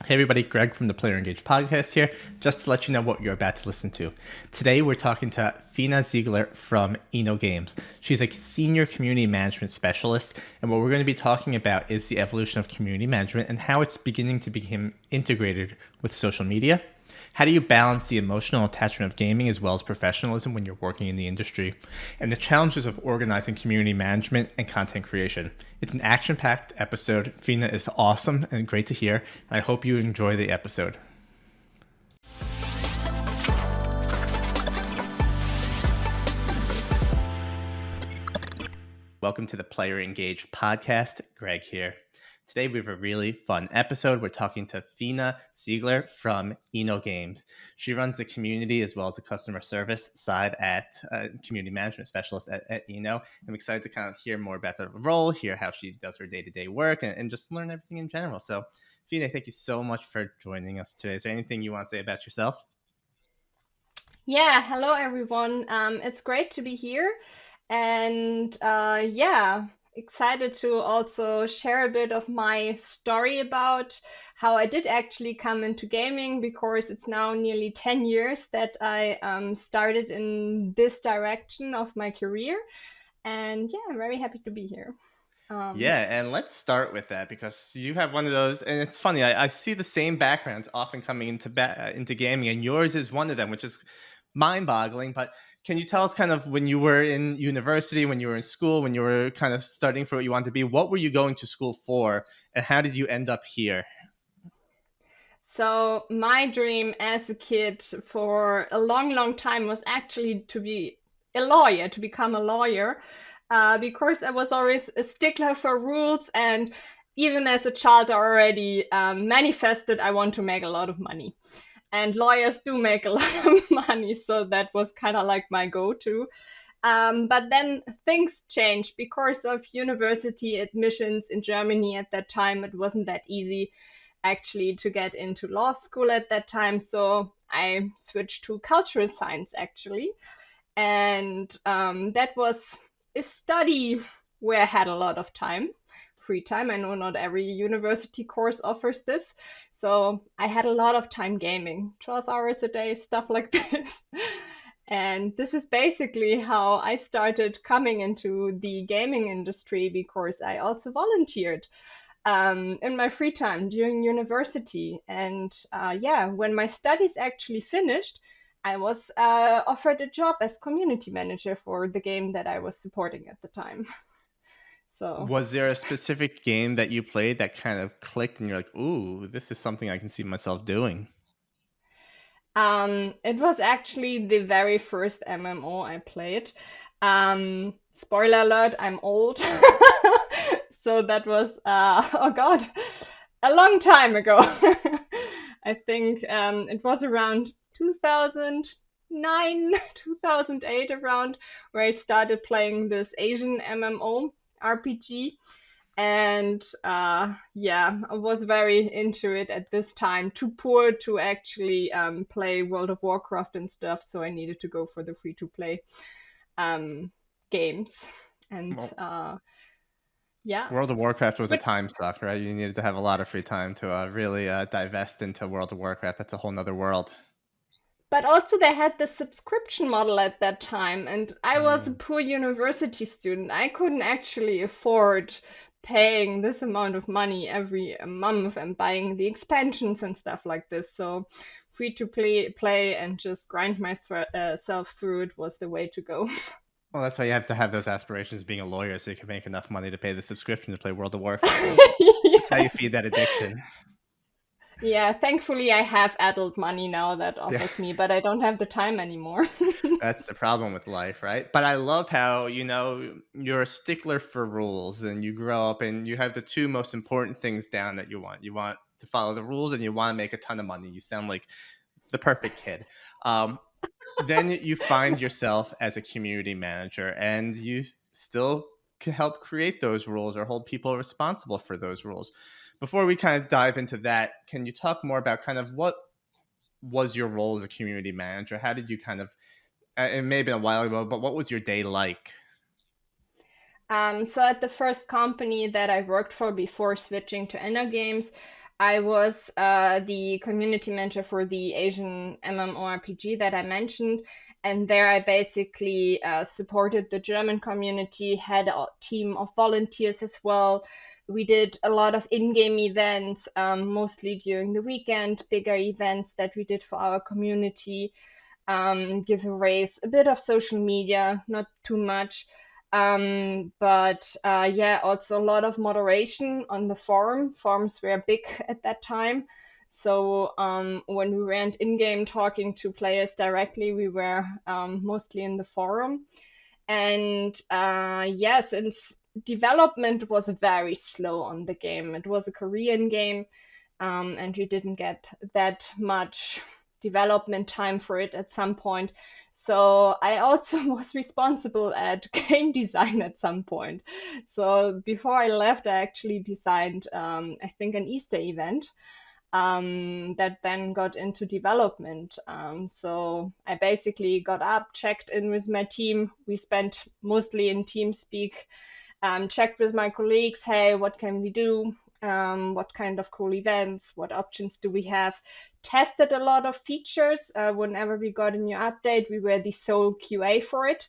Hey everybody, Greg from the Player Engage podcast here, just to let you know what you're about to listen to. Today we're talking to Fina Ziegler from InnoGames. She's a senior community management specialist, and what we're going to be talking about is the evolution of community management and how it's beginning to become integrated with social media. How do you balance the emotional attachment of gaming as well as professionalism when you're working in the industry? And the challenges of organizing community management and content creation. It's an action-packed episode. Fina is awesome and great to hear. I hope you enjoy the episode. Welcome to the Player Engage podcast. Greg here. Today we have a really fun episode. We're talking to Fina Ziegler from InnoGames. She runs the community as well as the customer service side at community management specialist at Inno. I'm excited to kind of hear more about the role, hear how she does her day-to-day work, and just learn everything in general. So Fina, thank you so much for joining us today. Is there anything you want to say about yourself? Yeah, hello everyone. It's great to be here, and excited to also share a bit of my story about how I did actually come into gaming because it's now nearly 10 years that I started in this direction of my career, and yeah, I'm very happy to be here. Um, Yeah, and let's start with that because you have one of those, and it's funny. I see the same backgrounds often coming into gaming, and yours is one of them, which is mind-boggling. But can you tell us kind of when you were in university, when you were in school, when you were kind of studying for what you wanted to be, what were you going to school for, and how did you end up here? so my dream as a kid for a long, long time was actually to be a lawyer, to become a lawyer. Because I was always a stickler for rules, and even as a child, I already manifested I want to make a lot of money. And lawyers do make a lot of money, so that was kind of like my go-to. But then things changed because of university admissions in Germany at that time. It wasn't that easy actually to get into law school at that time, so I switched to cultural science actually, and that was a study where I had a lot of time, free time. I know not every university course offers this, so I had a lot of time gaming, 12 hours a day, stuff like this. And this is basically how I started coming into the gaming industry because I also volunteered in my free time during university. And when my studies actually finished, I was offered a job as community manager for the game that I was supporting at the time. So Was there a specific game that you played that kind of clicked, and you're like, "Ooh, this is something I can see myself doing"? it was actually the very first MMO I played. Spoiler alert, I'm old. So that was, oh God, a long time ago. I think it was around 2009, 2008 around where I started playing this Asian MMO RPG. And I was very into it at this time. Too poor to actually play World of Warcraft and stuff, so I needed to go for the free to play um, games. And Well, yeah, World of Warcraft was a switched. time suck, right? You needed to have a lot of free time to really divest into World of Warcraft. That's a whole nother world. But also, they had the subscription model at that time, and I was a Mm. poor university student. I couldn't actually afford paying this amount of money every month and buying the expansions and stuff like this. So, free to play and just grind myself through it was the way to go. Well, that's why you have to have those aspirations being a lawyer so you can make enough money to pay the subscription to play World of Warcraft. That's how you feed that addiction. Yeah, thankfully I have adult money now that Yeah, offers me, but I don't have the time anymore. that's the problem with life, right? But I love how, you're a stickler for rules and you grow up and you have the two most important things down that you want. You want to follow the rules and you want to make a ton of money. You sound like the perfect kid. Um, then you find yourself as a community manager and you still can help create those rules or hold people responsible for those rules. Before we kind of dive into that, can you talk more about kind of what was your role as a community manager? How did you kind of, it may have been a while ago, but what was your day like? So at the first company that I worked for before switching to InnoGames, I was the community manager for the Asian MMORPG that I mentioned, and there I basically supported the German community, had a team of volunteers as well. We did a lot of in-game events, mostly during the weekend, bigger events that we did for our community, giveaways, a bit of social media, not too much. But yeah, also a lot of moderation on the forum. Forums were big at that time. So when we weren't in game talking to players directly, we were mostly in the forum. And yeah, since development was very slow on the game, it was a Korean game, and we didn't get that much development time for it at some point. So I also was responsible at game design at some point. So before I left, I actually designed, I think, an Easter event that then got into development. So I basically got up, checked in with my team. We spent mostly in team speak, checked with my colleagues, hey, what can we do? What kind of cool events? What options do we have? Tested a lot of features. Whenever we got a new update, we were the sole QA for it.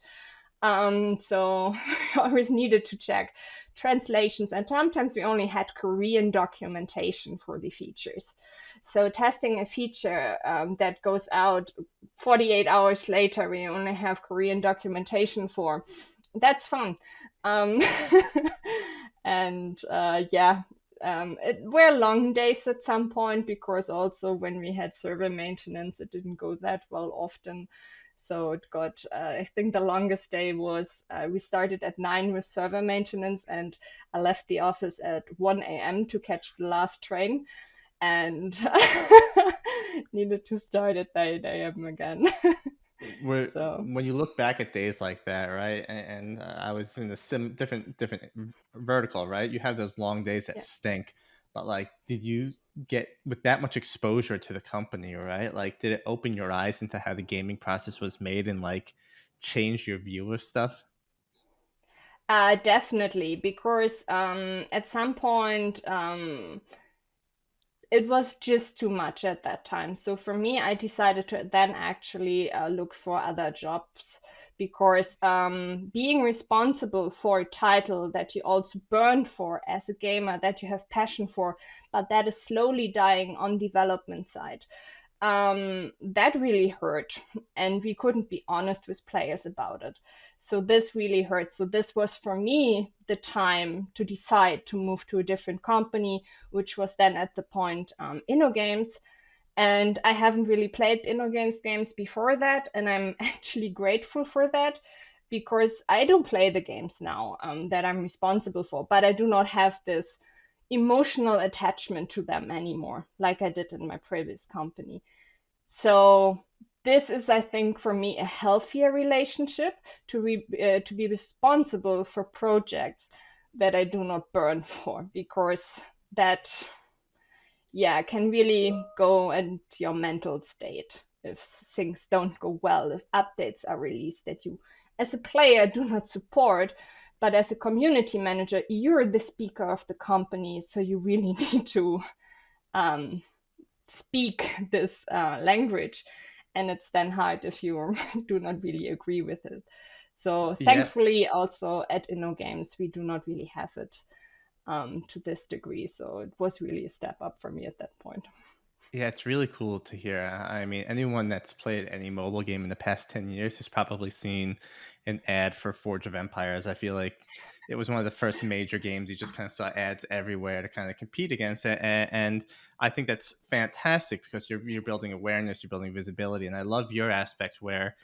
So we always needed to check translations, and sometimes we only had Korean documentation for the features. So testing a feature that goes out 48 hours later, we only have Korean documentation for. That's fun. Um, and yeah, it were long days at some point because also when we had server maintenance, it didn't go that well often. So it got, I think the longest day was we started at 9 with server maintenance, and I left the office at 1 a.m. to catch the last train and needed to start at 8 a.m. again. Where So. when you look back at days like that, right? And I was in a different vertical, right? You have those long days that Yeah. stink, but like, did you get with that much exposure to the company, right? Like, did it open your eyes into how the gaming process was made and like change your view of stuff? Definitely, because at some point it was just too much at that time. So for me, I decided to then actually look for other jobs because being responsible for a title that you also burn for as a gamer, that you have passion for, but that is slowly dying on development side, that really hurt, and we couldn't be honest with players about it. So this really hurt. So this was for me the time to decide to move to a different company, which was then at the point InnoGames. And I haven't really played InnoGames games before that, and I'm actually grateful for that because I don't play the games now that I'm responsible for, but I do not have this emotional attachment to them anymore like I did in my previous company. So this is, I think, for me, a healthier relationship to be responsible for projects that I do not burn for, because that, yeah, can really go into your mental state if things don't go well, if updates are released that you, as a player, do not support. But as a community manager, you're the speaker of the company, so you really need to um, speak this language, and it's then hard if you do not really agree with it. So Yeah, thankfully, also at InnoGames, we do not really have it to this degree. So it was really a step up for me at that point. yeah, it's really cool to hear. I mean, anyone that's played any mobile game in the past 10 years has probably seen an ad for Forge of Empires. I feel like it was one of the first major games you just kind of saw ads everywhere to kind of compete against it. And I think that's fantastic because you're building awareness, you're building visibility. And I love your aspect where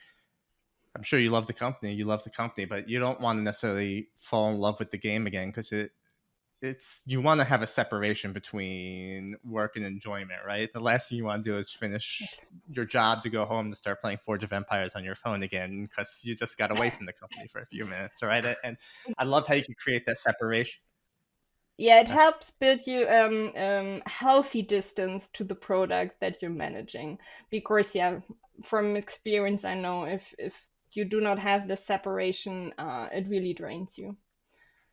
I'm sure you love the company, but you don't want to necessarily fall in love with the game again because it's you want to have a separation between work and enjoyment, right? The last thing you want to do is finish Yes. your job to go home to start playing Forge of Empires on your phone again because you just got away from the company for a few minutes, right? And I love how you can create that separation. Yeah, it Uh, helps build you healthy distance to the product that you're managing. Because yeah, from experience, I know if you do not have the separation, it really drains you.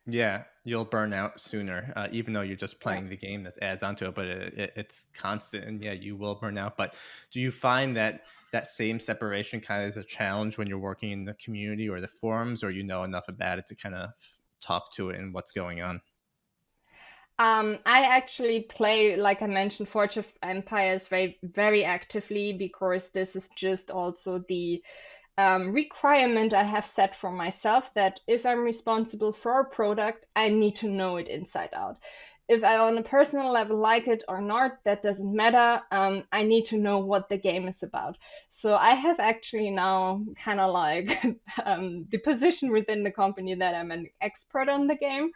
Yeah, you'll burn out sooner, even though you're just Yeah. playing the game that adds onto it, but it's constant, and yeah, you will burn out. But do you find that that same separation kind of is a challenge when you're working in the community or the forums, or you know enough about it to kind of talk to it and what's going on? I actually play, like I mentioned, Forge of Empires very, very actively because this is just also the requirement I have set for myself that if I'm responsible for a product, I need to know it inside out. If I, on a personal level, like it or not, that doesn't matter. I need to know what the game is about. So I have actually now kind of like the position within the company that I'm an expert on the game.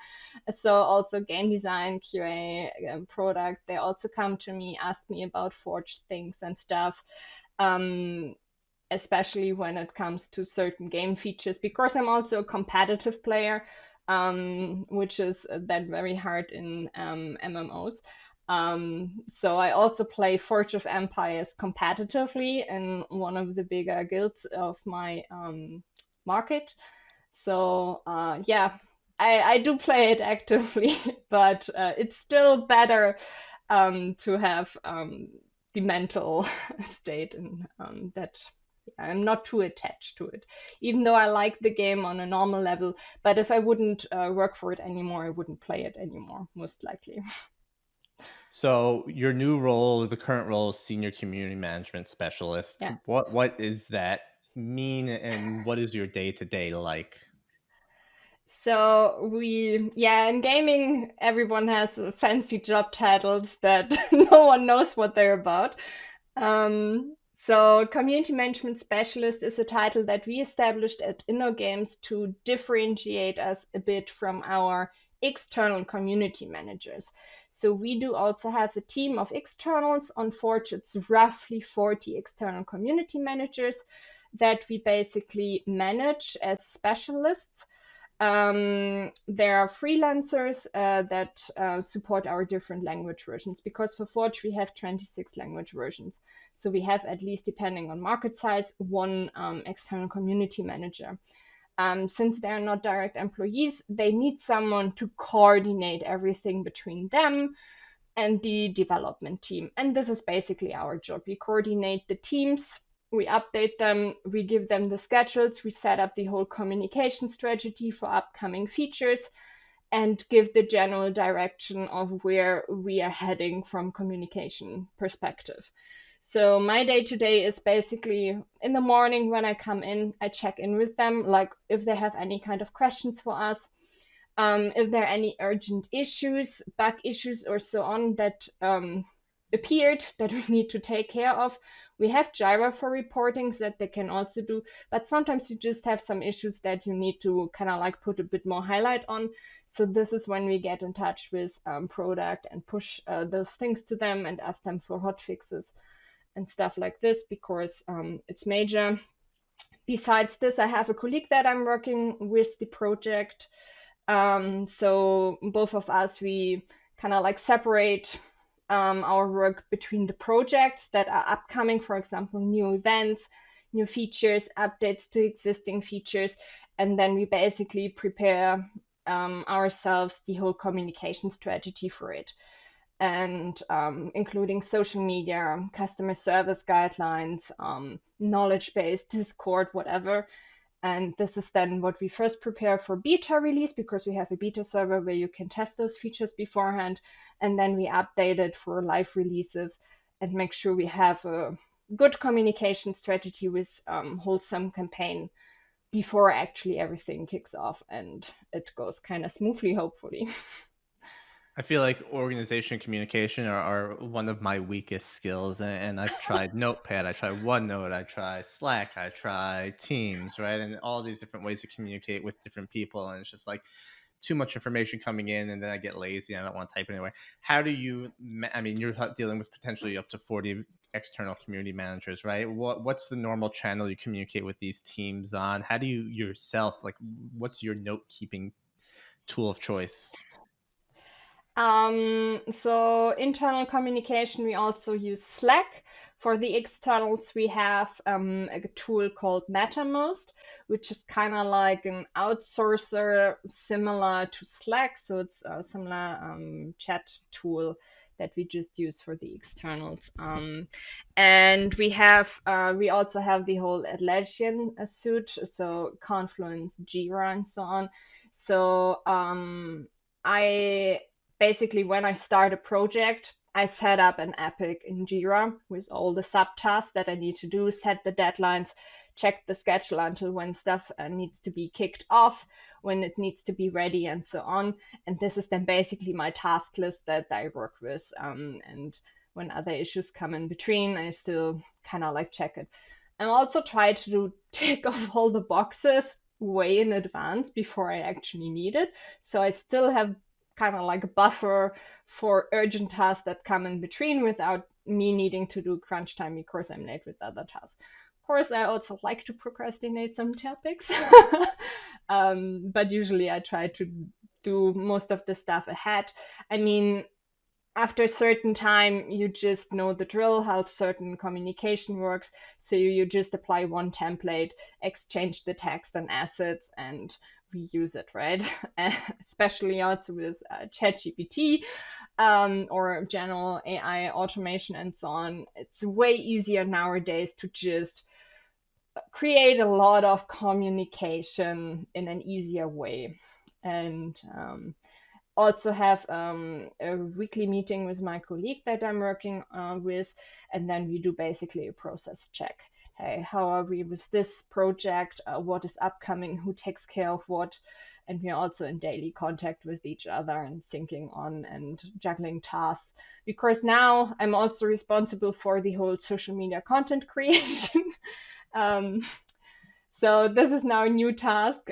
So also game design, QA, product, they also come to me, ask me about Forge things and stuff. Um, Especially when it comes to certain game features, because I'm also a competitive player, which is then very hard in MMOs. So I also play Forge of Empires competitively in one of the bigger guilds of my market. So yeah, I do play it actively, but it's still better to have the mental state and that I'm not too attached to it, even though I like the game on a normal level. But if I wouldn't work for it anymore, I wouldn't play it anymore, most likely. So your new role, the current role is senior community management specialist. Yeah. What is that mean, and what is your day to day like? So yeah, in gaming, everyone has fancy job titles that no one knows what they're about. So community management specialist is a title that we established at InnoGames to differentiate us a bit from our external community managers. So we do also have a team of externals. On Forge, it's roughly 40 external community managers that we basically manage as specialists. There are freelancers that support our different language versions because for Forge we have 26 language versions. So we have at least, depending on market size, one external community manager. Since they are not direct employees, they need someone to coordinate everything between them and the development team. And this is basically our job. We coordinate the teams, we update them, we give them the schedules, we set up the whole communication strategy for upcoming features, and give the general direction of where we are heading from communication perspective. So my day to day is basically in the morning when I come in, I check in with them, like if they have any kind of questions for us, if there are any urgent issues, bug issues, or so on that appeared that we need to take care of. We have Jira for reportings that they can also do, but sometimes you just have some issues that you need to kind of like put a bit more highlight on. So this is when we get in touch with product and push those things to them and ask them for hot fixes and stuff like this because it's major. Besides this, I have a colleague that I'm working with the project, so both of us, we kind of like separate our work between the projects that are upcoming, for example, new events, new features, updates to existing features, and then we basically prepare ourselves the whole communication strategy for it. And including social media, customer service guidelines, knowledge base, Discord, whatever. And this is then what we first prepare for beta release because we have a beta server where you can test those features beforehand. And then we update it for live releases and make sure we have a good communication strategy with wholesome campaign before actually everything kicks off and it goes kind of smoothly, hopefully. I feel like organization communication are one of my weakest skills, and I've tried Notepad, I tried OneNote, I try Slack, I try Teams, right, and all these different ways to communicate with different people, and it's just like too much information coming in, and then I get lazy. I don't want to type it anyway. How do you? I mean, you're dealing with potentially up to 40 external community managers, right? What's the normal channel you communicate with these teams on? How do you yourself like? What's your note keeping tool of choice? So internal communication, we also use Slack. For the externals, we have a tool called MatterMost, which is kind of like an outsourcer similar to Slack. So it's a similar chat tool that we just use for the externals. And we also have the whole Atlassian suite, so Confluence, Jira, and so on. So I basically, when I start a project, I set up an epic in Jira with all the subtasks that I need to do, set the deadlines, check the schedule until when stuff needs to be kicked off, when it needs to be ready, and so on. And this is then basically my task list that I work with. And when other issues come in between, I still kind of like check it. I also try to tick off all the boxes way in advance before I actually need it. So I still have kind of like a buffer for urgent tasks that come in between without me needing to do crunch time because I'm late with other tasks. Of course, I also like to procrastinate some topics, but usually I try to do most of the stuff ahead. I mean, after a certain time, you just know the drill, how certain communication works. So you just apply one template, exchange the text and assets, and reuse it, right? Especially also with ChatGPT or general AI automation and so on. It's way easier nowadays to just create a lot of communication in an easier way. And also have a weekly meeting with my colleague that I'm working with, and then we do basically a process check. Hey, how are we with this project? What is upcoming? Who takes care of what? And we're also in daily contact with each other and syncing on and juggling tasks. Because now I'm also responsible for the whole social media content creation. um, so this is now a new task.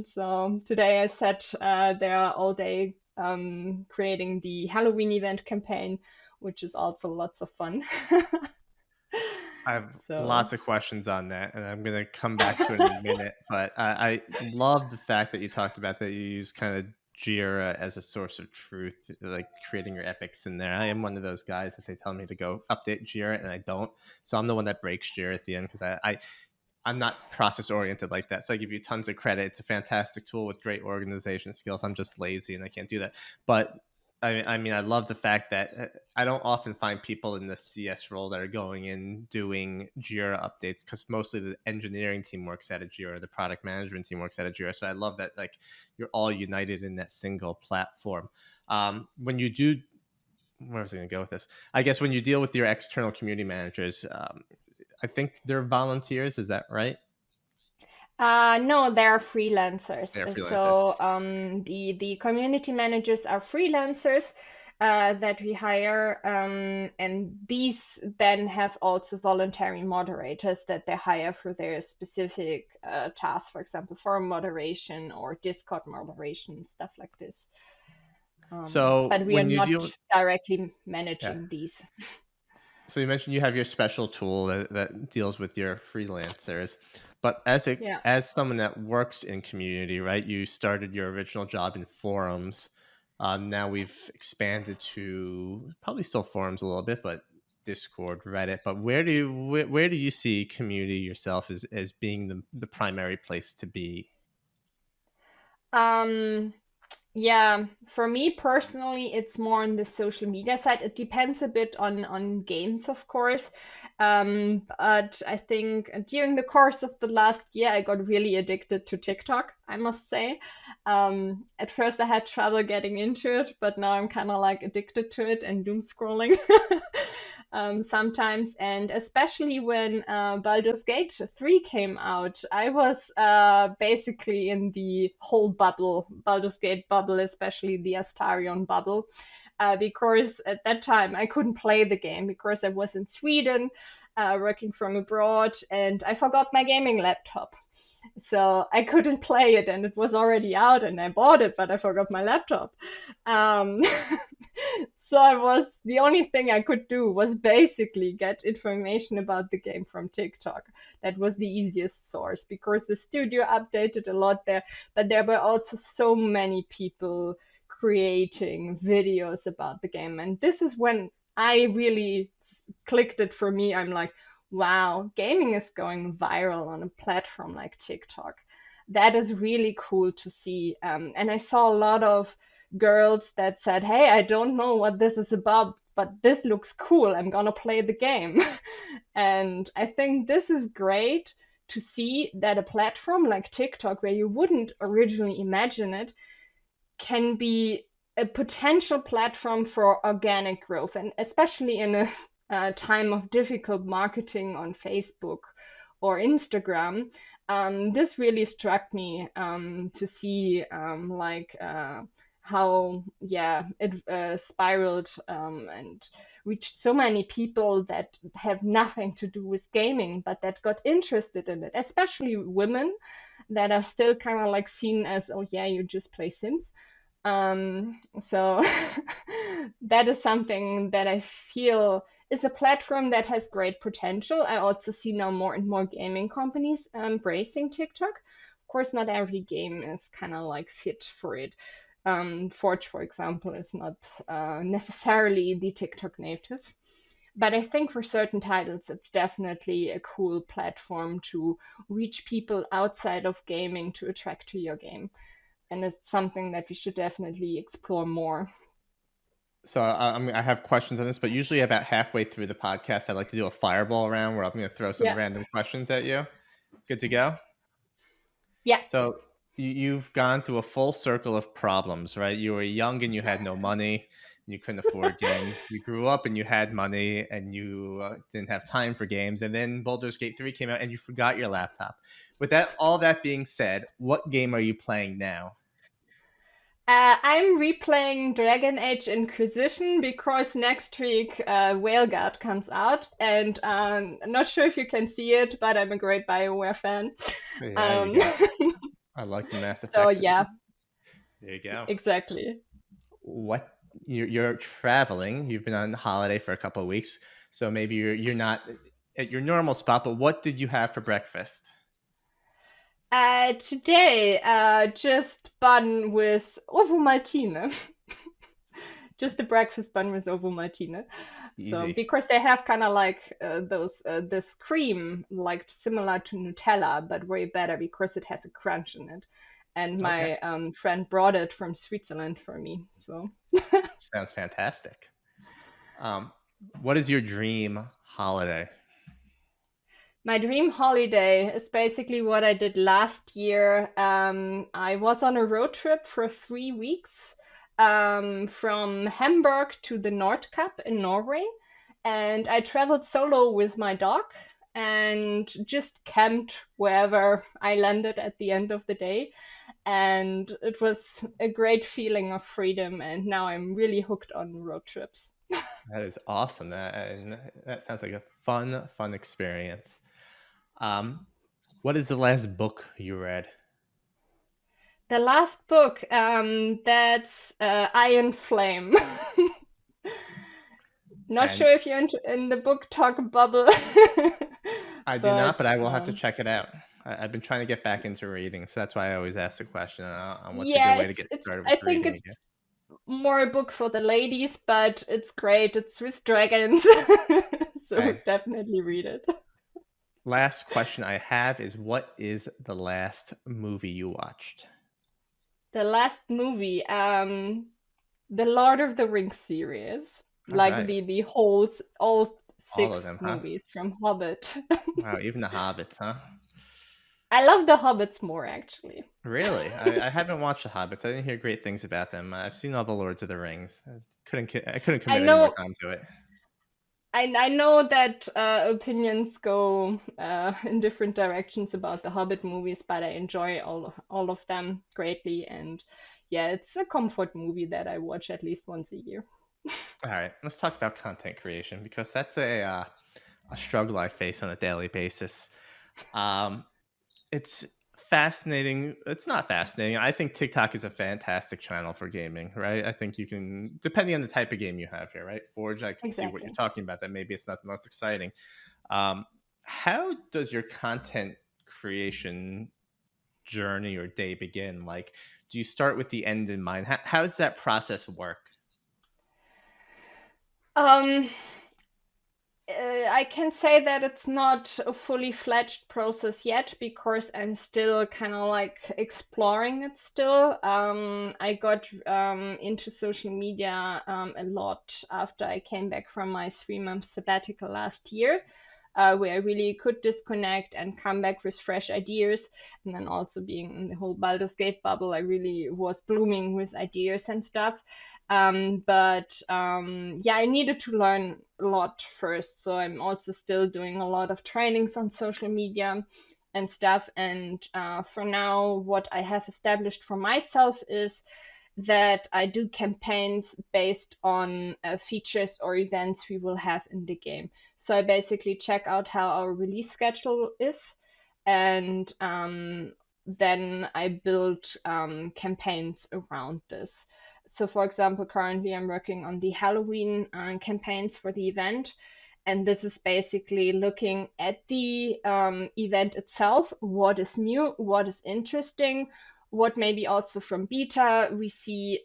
So today I sat there all day creating the Halloween event campaign, which is also lots of fun. I have So lots of questions on that, and I'm going to come back to it in a minute. But I love the fact that you talked about that you use kind of Jira as a source of truth, like creating your epics in there. I am one of those guys that they tell me to go update Jira, and I don't. So I'm the one that breaks Jira at the end because I'm not process oriented like that. So I give you tons of credit. It's a fantastic tool with great organization skills. I'm just lazy and I can't do that. But I mean, I love the fact that I don't often find people in the CS role that are going in doing Jira updates because mostly the engineering team works at a Jira, the product management team works at a Jira. So I love that like you're all united in that single platform. When you do, where was I going to go with this? I guess when you deal with your external community managers, I think they're volunteers. Is that right? no, they're freelancers. They're freelancers. So the community managers are freelancers that we hire, and these then have also voluntary moderators that they hire for their specific tasks, for example, forum moderation or Discord moderation, stuff like this. So But we are when you not deal with, directly yeah. managing these. So you mentioned you have your special tool that deals with your freelancers, but Yeah. as someone that works in community, right? You started your original job in forums. Now we've expanded to probably still forums a little bit, but Discord, Reddit. But where do you see community yourself as being the primary place to be? Um, Yeah, for me personally, it's more on the social media side. It depends a bit on games, of course. But I think during the course of the last year, I got really addicted to TikTok, I must say. At first, I had trouble getting into it, but now I'm kind of like addicted to it and doom scrolling. Sometimes, and especially when Baldur's Gate 3 came out, I was basically in the whole bubble, Baldur's Gate bubble, especially the Astarion bubble, because at that time I couldn't play the game because I was in Sweden working from abroad and I forgot my gaming laptop. So I couldn't play it, and it was already out, and I bought it, but I forgot my laptop. Um, so I was the only thing I could do was basically get information about the game from TikTok. That was the easiest source because the studio updated a lot there, but there were also so many people creating videos about the game. And this is when I really clicked it for me. I'm like, wow, gaming is going viral on a platform like TikTok. That is really cool to see. And I saw a lot of girls that said, hey, I don't know what this is about, but this looks cool. I'm gonna play the game. And I think this is great to see that a platform like TikTok, where you wouldn't originally imagine it, can be a potential platform for organic growth, and especially in a time of difficult marketing on Facebook or Instagram. This really struck me to see how it spiraled and reached so many people that have nothing to do with gaming, but that got interested in it, especially women that are still kind of like seen as, oh yeah, you just play Sims. So that is something that I feel is a platform that has great potential. I also see now more and more gaming companies embracing TikTok. Of course, not every game is kind of like fit for it. Forge, for example, is not necessarily the TikTok native. But I think for certain titles, it's definitely a cool platform to reach people outside of gaming to attract to your game. And it's something that we should definitely explore more. So I have questions on this, but usually about halfway through the podcast, I like to do a fireball round where I'm going to throw some Yeah. random questions at you. Good to go? Yeah. So you've gone through a full circle of problems, right? You were young and you had no money, and you couldn't afford games. You grew up and you had money and you didn't have time for games. And then Baldur's Gate 3 came out and you forgot your laptop. With that, all that being said, what game are you playing now? I'm replaying Dragon Age Inquisition because next week Whale Guard comes out, and I'm not sure if you can see it, but I'm a great BioWare fan. Yeah, you Um, got. I like the Mass so Effect. yeah, There you go. exactly. What you're traveling? You've been on holiday for a couple of weeks, so maybe you're not at your normal spot. But what did you have for breakfast? Today, just bun with ovo maltine. Just a breakfast bun with ovo maltine. So Easy. because they have kind of like those this cream like similar to Nutella but way better because it has a crunch in it. And Okay, my friend brought it from Switzerland for me. So sounds fantastic. Um, what is your dream holiday? my dream holiday is basically what I did last year. I was on a road trip for 3 weeks from Hamburg to the Nordkapp in Norway. And I traveled solo with my dog and just camped wherever I landed at the end of the day. And it was a great feeling of freedom. And now I'm really hooked on road trips. That is awesome. That sounds like a fun experience. Um, what is the last book you read? The last book, that's Iron Flame. Not And sure if you're in the book talk bubble, I do not, but but I will have to check it out. I've been trying to get back into reading, so that's why I always ask the question on what's a good yeah, way to it's get it's. started I with think reading it's again. more a book for the ladies, but it's great. It's with dragons, so Okay. definitely read it. Last question I have is what is the last movie you watched? The last movie, the Lord of the Rings series, All like right. all All of six them, huh? movies from Hobbit. Wow, even the Hobbits, huh? I love the Hobbits more actually. Really? I haven't watched the Hobbits. I didn't hear great things about them. I've seen all the Lords of the Rings. I couldn't I commit any more know time to it. I know that opinions go in different directions about the Hobbit movies, but I enjoy all of them greatly, and yeah, it's a comfort movie that I watch at least once a year. All right, let's talk about content creation because that's a struggle I face on a daily basis. Um, it's fascinating. It's not fascinating. I think TikTok is a fantastic channel for gaming, right? I think you can, depending on the type of game you have here, right? Forge, I can see what you're Exactly. talking about. That maybe it's not the most exciting. Um, how does your content creation journey or day begin? Like, do you start with the end in mind? How does that process work? Um, I can say that it's not a fully fledged process yet because I'm still kind of like exploring it still. I got into social media a lot after I came back from my 3 month sabbatical last year, where I really could disconnect and come back with fresh ideas. And then also being in the whole Baldur's Gate bubble, I really was blooming with ideas and stuff. But yeah, I needed to learn a lot first. So I'm also still doing a lot of trainings on social media and stuff. And for now, what I have established for myself is that I do campaigns based on features or events we will have in the game. So I basically check out how our release schedule is, and then I build campaigns around this. So, for example, currently I'm working on the Halloween campaigns for the event. And this is basically looking at the event itself, what is new, what is interesting, what maybe also from beta we see,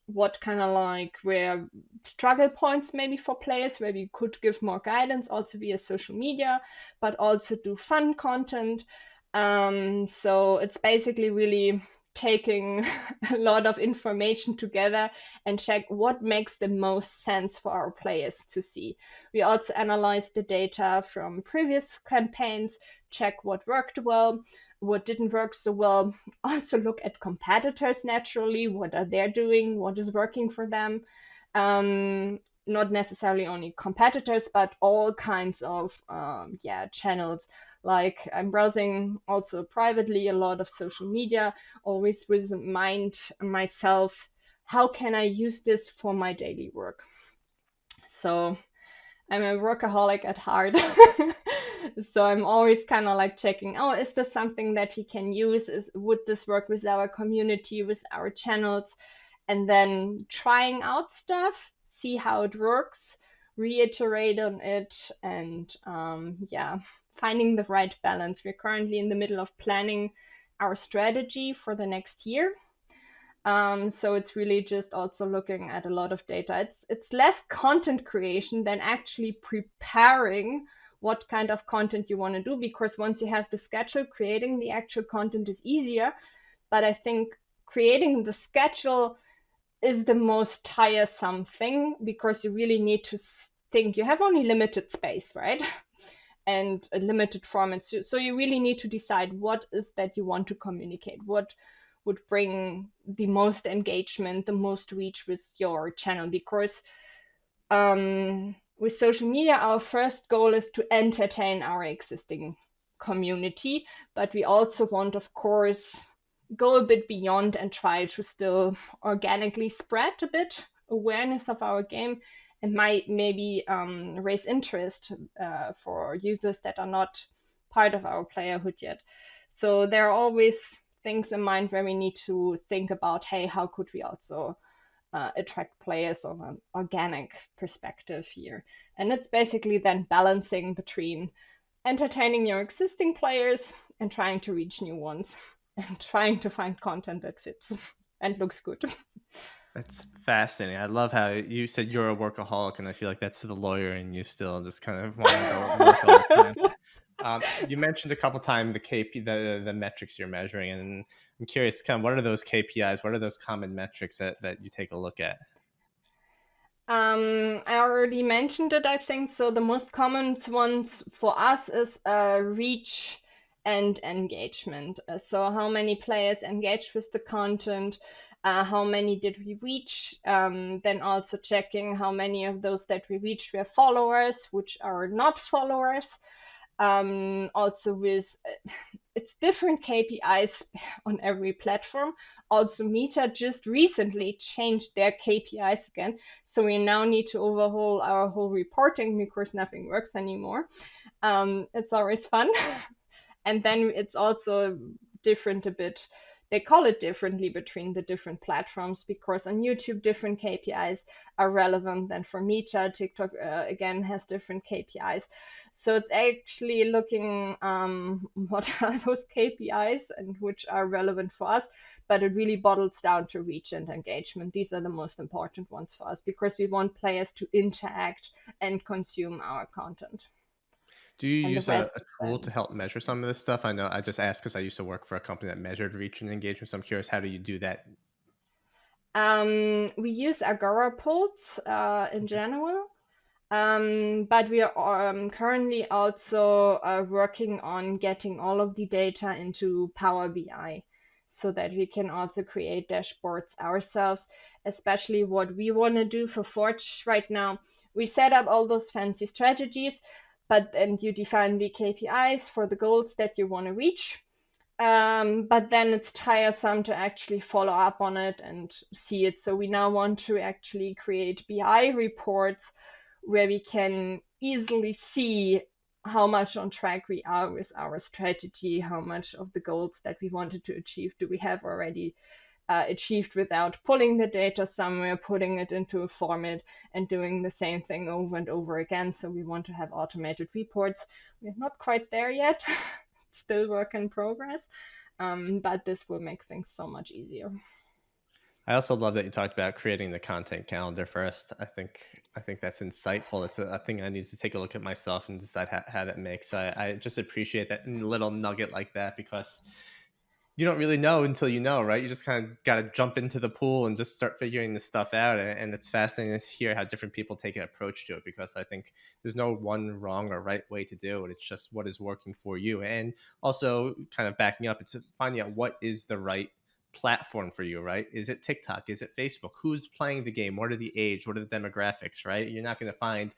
what kind of like where struggle points maybe for players where we could give more guidance also via social media, but also do fun content. So it's basically really taking a lot of information together and check what makes the most sense for our players to see. We also analyze the data from previous campaigns, check what worked well, what didn't work so well. Also look at competitors naturally, what are they doing, what is working for them. Not necessarily only competitors, but all kinds of channels. Like I'm browsing also privately a lot of social media, always with mind myself, how can I use this for my daily work? So I'm a workaholic at heart. So I'm always kind of like checking, oh, is this something that we can use? Would this work with our community, with our channels? And then trying out stuff, see how it works, reiterate on it, and finding the right balance. We're currently in the middle of planning our strategy for the next year. So it's really just also looking at a lot of data. It's less content creation than actually preparing what kind of content you want to do, because once you have the schedule, creating the actual content is easier. But I think creating the schedule is the most tiresome thing, because you really need to think you have only limited space, right? And a limited format. So you really need to decide what is that you want to communicate, what would bring the most engagement, the most reach with your channel. Because with social media, our first goal is to entertain our existing community, but we also want, of course, go a bit beyond and try to still organically spread a bit awareness of our game, and might maybe raise interest for users that are not part of our playerhood yet. So there are always things in mind where we need to think about, hey, how could we also attract players on an organic perspective here? And it's basically then balancing between entertaining your existing players and trying to reach new ones and trying to find content that fits and looks good. That's fascinating. I love how you said you're a workaholic, and I feel like that's the lawyer and you still just kind of want to work all the time. You mentioned a couple times the metrics you're measuring, and I'm curious, kind of what are those KPIs? What are those common metrics that you take a look at? I already mentioned it, I think. So the most common ones for us is reach and engagement. So how many players engaged with the content, how many did we reach? Then also checking how many of those that we reached were followers, which are not followers. Also with it's different KPIs on every platform. Also, Meta just recently changed their KPIs again, so we now need to overhaul our whole reporting because nothing works anymore. It's always fun. And then it's also different a bit. They call it differently between the different platforms, because on YouTube, different KPIs are relevant than for Meta. TikTok, again, has different KPIs. So it's actually looking what are those KPIs and which are relevant for us, but it really bottles down to reach and engagement. These are the most important ones for us because we want players to interact and consume our content. Do you And the use rest a is tool to then help measure some of this stuff? I know I just asked because I used to work for a company that measured reach and engagement. So I'm curious, how do you do that? we use Agora polls in general. But we are currently also working on getting all of the data into Power BI so that we can also create dashboards ourselves, especially what we want to do for Forge right now. We set up all those fancy strategies, but then you define the KPIs for the goals that you want to reach. But then it's tiresome to actually follow up on it and see it. So we now want to actually create BI reports where we can easily see how much on track we are with our strategy, how much of the goals that we wanted to achieve do we have already achieved without pulling the data somewhere, putting it into a format, and doing the same thing over and over again. So we want to have automated reports. We're not quite there yet, still work in progress, but this will make things so much easier. I also love that you talked about creating the content calendar first. I think that's insightful. It's a thing I need to take a look at myself and decide how that makes. So I just appreciate that little nugget like that because you don't really know until you know, right? You just kind of got to jump into the pool and just start figuring this stuff out. And it's fascinating to hear how different people take an approach to it because I think there's no one wrong or right way to do it. It's just what is working for you. And also, kind of backing up, it's finding out what is the right platform for you, right? Is it TikTok? Is it Facebook? Who's playing the game? What are the age? What are the demographics, right? You're not going to find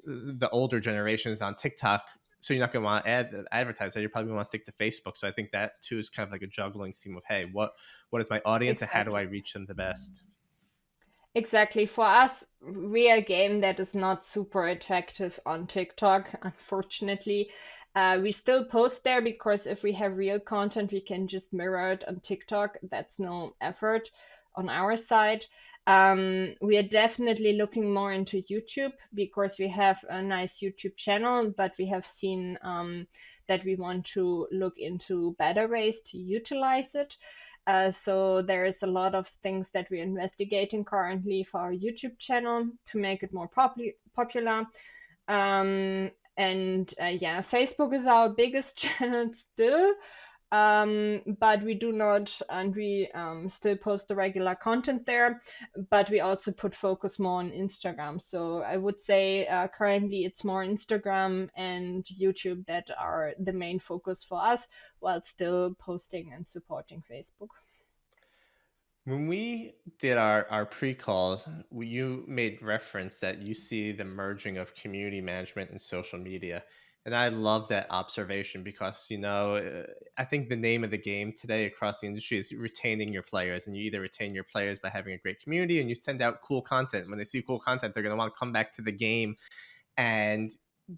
the older generations on TikTok, so you're not going to want to advertise that. You're probably going to want to stick to Facebook. So I think that too is kind of like a juggling scheme of, hey, what is my audience and how do I Exactly. reach them the best? Exactly. For us, we're a game that is not super attractive on TikTok, unfortunately. We still post there because if we have real content, we can just mirror it on TikTok. That's no effort on our side. We are definitely looking more into YouTube because we have a nice YouTube channel, but we have seen that we want to look into better ways to utilize it. So there is a lot of things that we're investigating currently for our YouTube channel to make it more popular. And yeah, Facebook is our biggest channel still. But we do not, and we still post the regular content there, but we also put focus more on Instagram. So I would say currently it's more Instagram and YouTube that are the main focus for us, while still posting and supporting Facebook. When we did our pre-call, you made reference that you see the merging of community management and social media. And I love that observation because, I think the name of the game today across the industry is retaining your players. And you either retain your players by having a great community and you send out cool content. When they see cool content, they're going to want to come back to the game and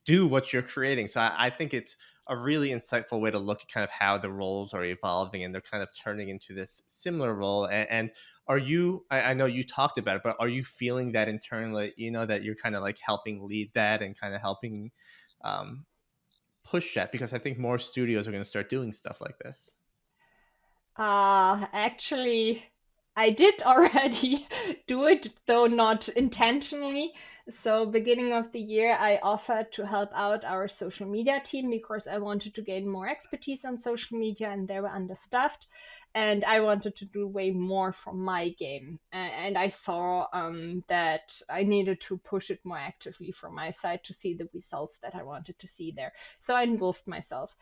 do what you're creating. So I think it's a really insightful way to look at kind of how the roles are evolving and they're kind of turning into this similar role. And are you, I know you talked about it, but are you feeling that internally, that you're kind of like helping lead that and kind of helping um, push that? Because I think more studios are going to start doing stuff like this. Actually, I did already do it, though not intentionally. So, beginning of the year, I offered to help out our social media team because I wanted to gain more expertise on social media and they were understaffed. And I wanted to do way more for my game. And I saw that I needed to push it more actively from my side to see the results that I wanted to see there. So, I involved myself.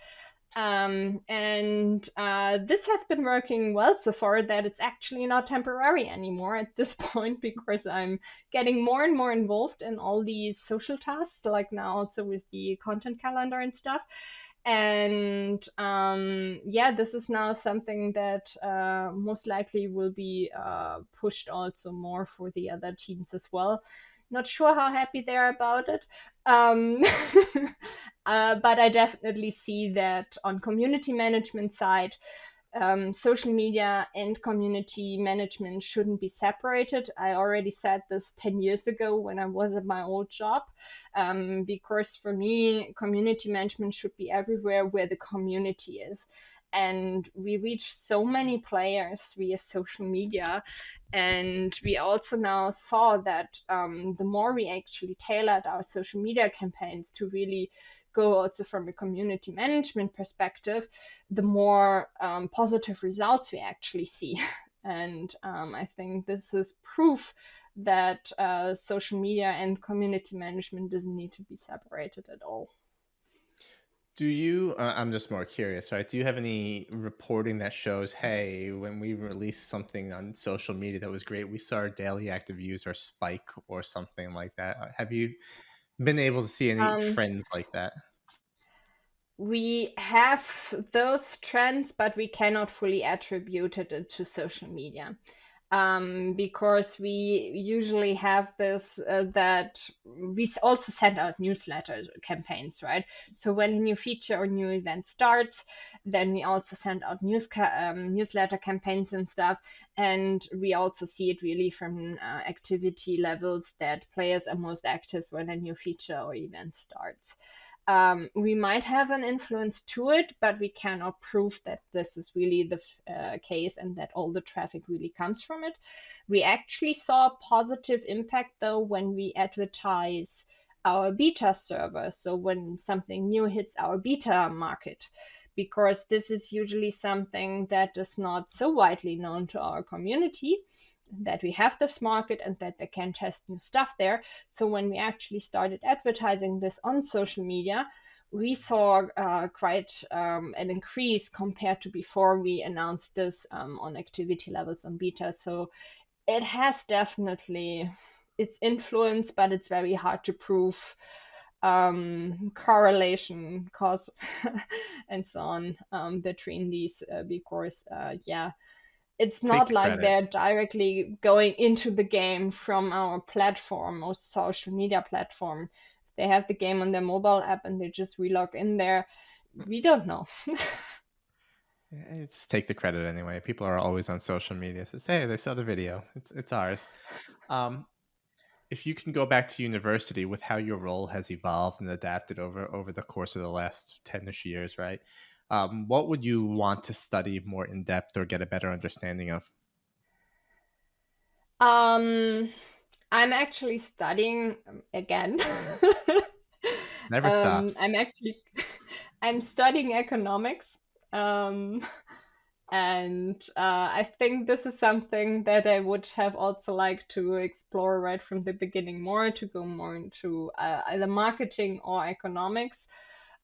And this has been working well so far that it's actually not temporary anymore at this point because I'm getting more and more involved in all these social tasks, like now also with the content calendar and stuff. And yeah, this is now something that most likely will be pushed also more for the other teams as well. Not sure how happy they are about it. Um, but I definitely see that on community management side, social media and community management shouldn't be separated. I already said this 10 years ago when I was at my old job, because for me, community management should be everywhere where the community is. and we reach so many players via social media. And we also now saw that the more we actually tailored our social media campaigns to really go also from a community management perspective, the more positive results we actually see. And I think this is proof that social media and community management doesn't need to be separated at all. Do you? I'm just more curious, right? Do you have any reporting that shows, hey, when we released something on social media that was great, we saw our daily active user spike or something like that? Have you been able to see any Um, trends like that? we have those trends, but we cannot fully attribute it to social media. Because we usually have this that we also send out newsletter campaigns, right? So when a new feature or new event starts, then we also send out newsletter campaigns and stuff, and we also see it really from activity levels that players are most active when a new feature or event starts. We might have an influence to it, but we cannot prove that this is really the case and that all the traffic really comes from it. We actually saw a positive impact though when we advertise our beta server. So when something new hits our beta market, because this is usually something that is not so widely known to our community, that we have this market and that they can test new stuff there. So when we actually started advertising this on social media, we saw quite an increase compared to before we announced this on activity levels on beta. So it has definitely its influence, but it's very hard to prove correlation, cause, and so on between these because, yeah, it's Take not the like credit. they're directly going into the game from our platform or social media platform. If they have the game on their mobile app and they just relog in there, we don't know. Just take the credit anyway. People are always on social media. Says, hey, they saw the video. It's ours. Um, if you can go back to university with how your role has evolved and adapted over the course of the last 10ish years, right? What would you want to study more in depth or get a better understanding of? um, I'm actually studying again. Never stops. I'm actually I'm studying economics. Um, And I think this is something that I would have also liked to explore right from the beginning more, to go more into either marketing or economics.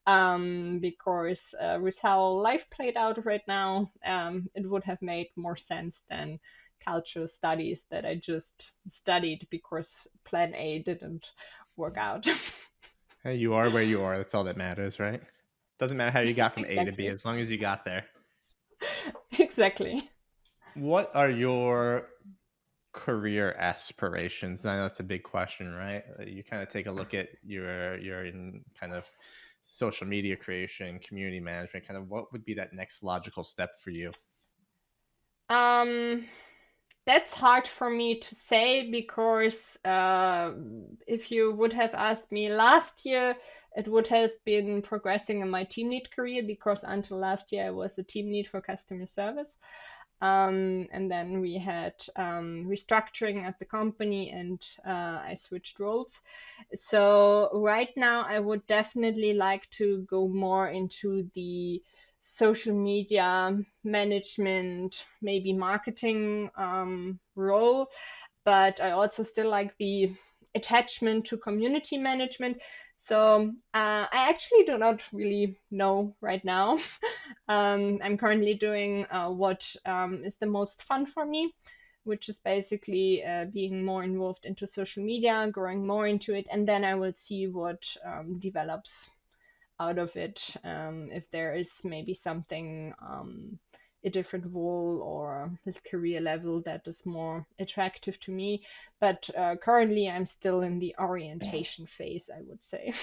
Because with how life played out right now, it would have made more sense than cultural studies that I just studied because plan A didn't work out. Hey, you are where you are. That's all that matters, right? Doesn't matter how you got from A to B Exactly. as long as you got there. Exactly. What are your career aspirations? I know that's a big question, right? You kind of take a look at your in kind of social media creation, community management, kind of what would be that next logical step for you? Um, That's hard for me to say because if you would have asked me last year, it would have been progressing in my team lead career because until last year I was a team lead for customer service. And then we had restructuring at the company and I switched roles. So right now I would definitely like to go more into the social media management, maybe marketing role, but I also still like the attachment to community management. So I actually do not really know right now. I'm currently doing what is the most fun for me, which is basically being more involved into social media, growing more into it, and then I will see what develops out of it. If there is maybe something, a different role or a career level that is more attractive to me. But currently, I'm still in the orientation phase, I would say.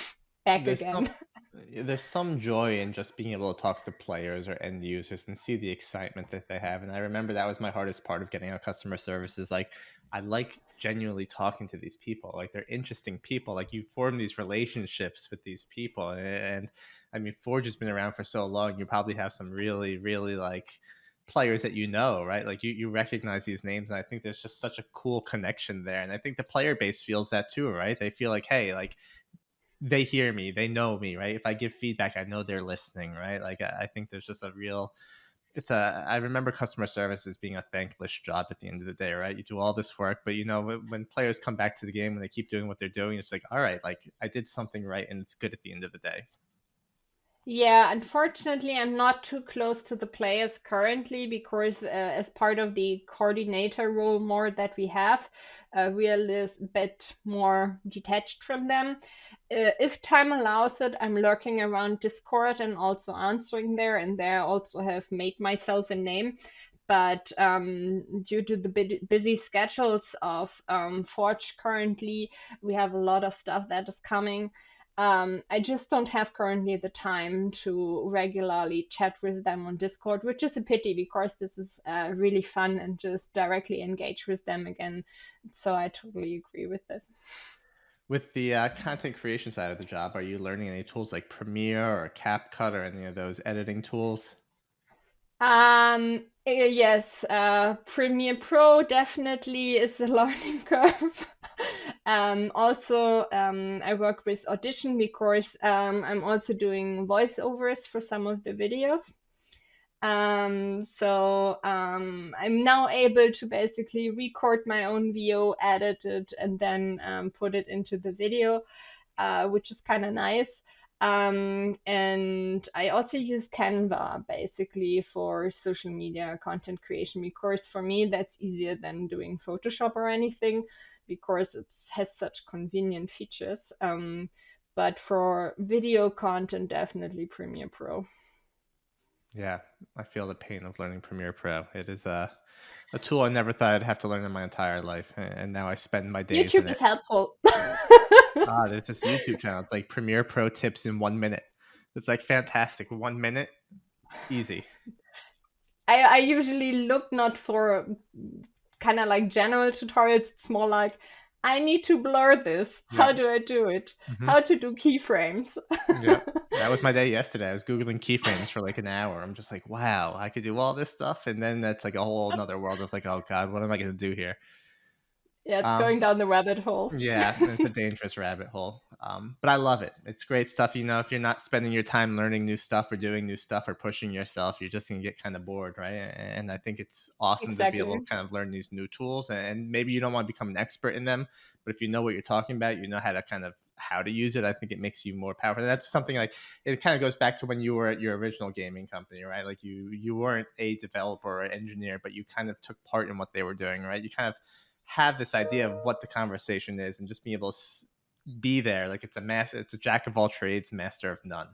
Back There's some again. there's some joy in just being able to talk to players or end users and see the excitement that they have. And I remember that was my hardest part of getting out customer service is like I like genuinely talking to these people. Like they're interesting people. Like you form these relationships with these people. And I mean, Forge has been around for so long. You probably have some really, really like players that you know, right? Like you recognize these names. And I think there's just such a cool connection there. And I think the player base feels that too, right? They feel like, hey, like they hear me, they know me, right? If I give feedback, I know they're listening, right? Like I think there's just a real I remember customer service as being a thankless job at the end of the day, right? You do all this work, but you know, when players come back to the game and they keep doing what they're doing, it's like, all right, like I did something right and it's good at the end of the day. Yeah, unfortunately, I'm not too close to the players currently because, as part of the coordinator role more that we have, we are a little bit more detached from them. If time allows it, I'm lurking around Discord and also answering there, and there I also have made myself a name. But due to the busy schedules of Forge currently, we have a lot of stuff that is coming. I just don't have currently the time to regularly chat with them on Discord, which is a pity because this is really fun and just directly engage with them again. So I totally agree with this. With the content creation side of the job, are you learning any tools like Premiere or CapCut or any of those editing tools? Yes, Premiere Pro definitely is a learning curve. Also, I work with Audition because I'm also doing voiceovers for some of the videos. I'm now able to basically record my own VO, edit it, and then put it into the video, which is kind of nice. And I also use Canva basically for social media content creation because for me that's easier than doing Photoshop or anything because it has such convenient features. But for video content, definitely Premiere Pro. Yeah, I feel the pain of learning Premiere Pro. It is a tool I never thought I'd have to learn in my entire life, and now I spend my days in YouTube it. is helpful. There's this YouTube channel. It's like Premiere Pro tips in 1 minute. It's like fantastic. 1 minute, easy. I usually look not for kind of like general tutorials. It's more like I need to blur this. How Yep. do I do it? Hmm. How to do keyframes? Yep. That was my day yesterday. I was Googling keyframes for like an hour. I'm just like, wow, I could do all this stuff. And then that's like a whole another world of like, oh God, what am I going to do here? Yeah, it's going Um, down the rabbit hole. Yeah, it's a dangerous rabbit hole. But I love it. It's great stuff. You know, if you're not spending your time learning new stuff or doing new stuff or pushing yourself, you're just gonna get kind of bored, right? And I think it's awesome to be able to Exactly. kind of learn these new tools. And maybe you don't want to become an expert in them, but if you know what you're talking about, you know how to kind of how to use it. I think it makes you more powerful. And that's something like it kind of goes back to when you were at your original gaming company, right? Like you weren't a developer or an engineer, but you kind of took part in what they were doing, right? You kind of have this idea of what the conversation is and just being able to be there like it's a jack of all trades, master of none.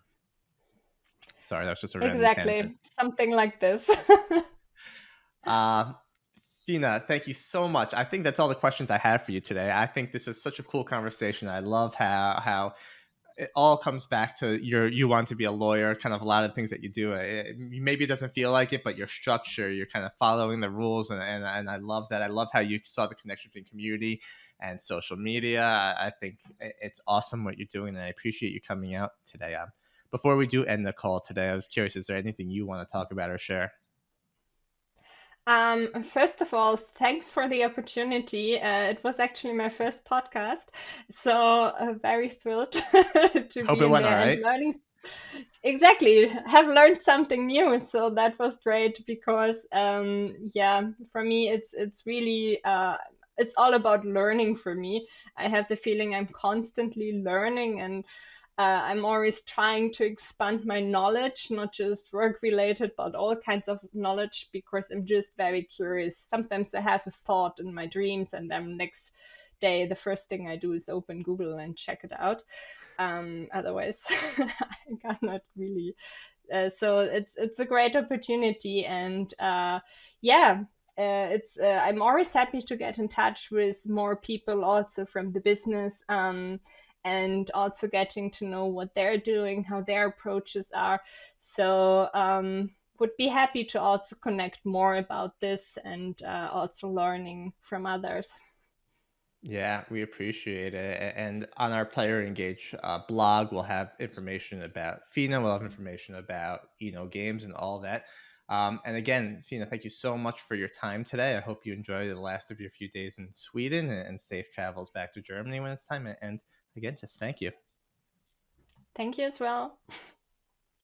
Sorry, that was just a random tangent. Exactly. Something like this. uh Fina, thank you so much. I think that's all the questions I have for you today. I think this is such a cool conversation. I love how it all comes back to you want to be a lawyer, kind of a lot of things that you do. Maybe it doesn't feel like it, but your structure, you're kind of following the rules, and I love that. I love how you saw the connection between community and social media. I think it's awesome what you're doing, and I appreciate you coming out today. Before we do end the call today, I was curious: is there anything you want to talk about or share? First of all, thanks for the opportunity. It was actually my first podcast, so very thrilled to Hope be it in went all there and right. learning. Exactly, have learned something new, so that was great because yeah, for me it's really it's all about learning for me. I have the feeling I'm constantly learning and I'm always trying to expand my knowledge, not just work related, but all kinds of knowledge because I'm just very curious. Sometimes I have a thought in my dreams, and then next day, the first thing I do is open Google and check it out. Otherwise, I cannot really. So it's a great opportunity, and yeah. It's I'm always happy to get in touch with more people also from the business, and also getting to know what they're doing, how their approaches are. So would be happy to also connect more about this and also learning from others. Yeah, we appreciate it. And on our Player Engage blog, we'll have information about Fina. We'll have information about Games and all that. And again, Fina, thank you so much for your time today. I hope you enjoy the last of your few days in Sweden and safe travels back to Germany when it's time. And again, just thank you. Thank you as well.